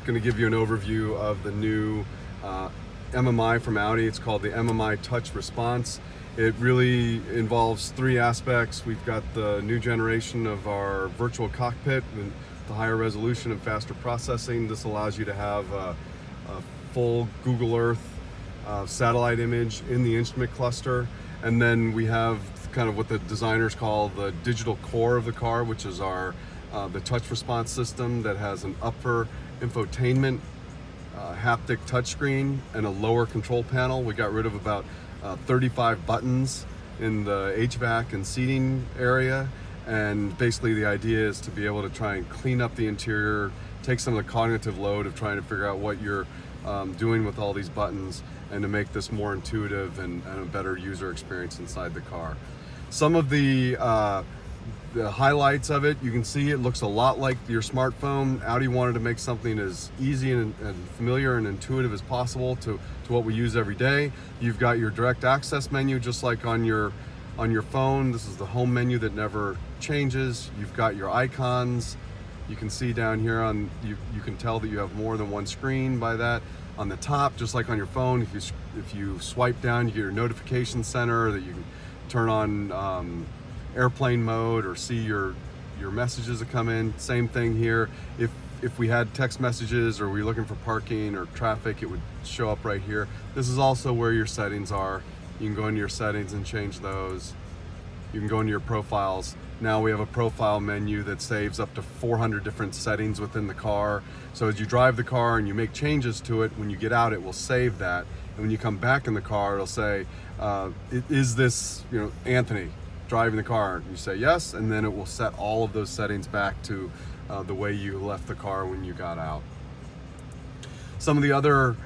going to give you an overview of the new MMI from Audi. It's called the MMI Touch Response. It really involves three aspects. We've got the new generation of our virtual cockpit with the higher resolution and faster processing. This allows you to have a full Google Earth satellite image in the instrument cluster. And then we have kind of what the designers call the digital core of the car, which is our the touch response system that has an upper infotainment, haptic touchscreen, and a lower control panel. We got rid of about 35 buttons in the HVAC and seating area, and basically the idea is to be able to try and clean up the interior, take some of the cognitive load of trying to figure out what you're doing with all these buttons, and to make this more intuitive and a better user experience inside the car. Some of the highlights of it, you can see it looks a lot like your smartphone. Audi wanted to make something as easy and familiar and intuitive as possible to what we use every day. You've got your direct access menu just like on your phone. This is the home menu that never changes. You've got your icons. You can see down here you can tell that you have more than one screen by that. On the top, just like on your phone, if you swipe down, you get your notification center that you can turn on airplane mode or see your messages that come in. Same thing here. If we had text messages or we were looking for parking or traffic, it would show up right here. This is also where your settings are. You can go into your settings and change those. You can go into your profiles. Now we have a profile menu that saves up to 400 different settings within the car. So as you drive the car and you make changes to it, when you get out, it will save that. And when you come back in the car, it'll say, is this, Anthony driving the car? And you say yes, and then it will set all of those settings back to the way you left the car when you got out. Some of the other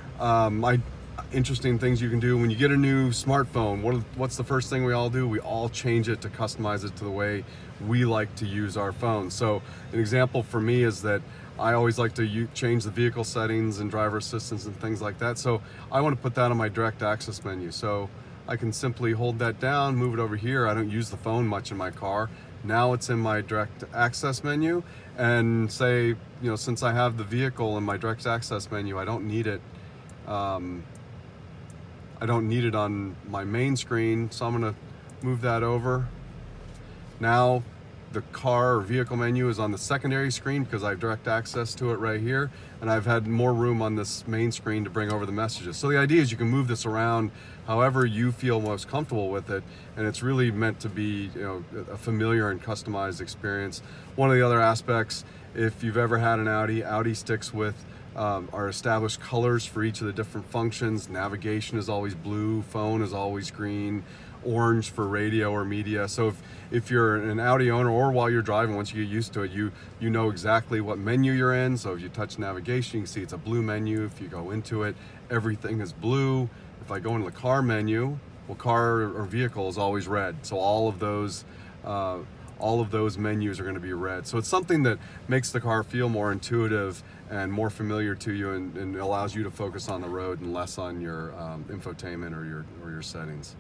interesting things you can do when you get a new smartphone. What's the first thing we all do? We all change it to customize it to the way we like to use our phone. So an example for me is that I always like to change the vehicle settings and driver assistance and things like that. So I want to put that on my direct access menu. So I can simply hold that down, move it over here. I don't use the phone much in my car. Now it's in my direct access menu, and say, since I have the vehicle in my direct access menu, I don't need it. I don't need it on my main screen, so I'm going to move that over. Now the car or vehicle menu is on the secondary screen because I have direct access to it right here, and I've had more room on this main screen to bring over the messages. So the idea is you can move this around however you feel most comfortable with it, and it's really meant to be a familiar and customized experience. One of the other aspects, if you've ever had an Audi sticks with our established colors for each of the different functions. Navigation is always blue, phone is always green, orange for radio or media. So if you're an Audi owner, or while you're driving, once you get used to it, you know exactly what menu you're in. So if you touch navigation, you can see it's a blue menu. If you go into it, everything is blue. If I go into the car menu, well, car or vehicle is always red. So all of those menus are going to be red. So it's something that makes the car feel more intuitive and more familiar to you, and allows you to focus on the road and less on your infotainment or your settings.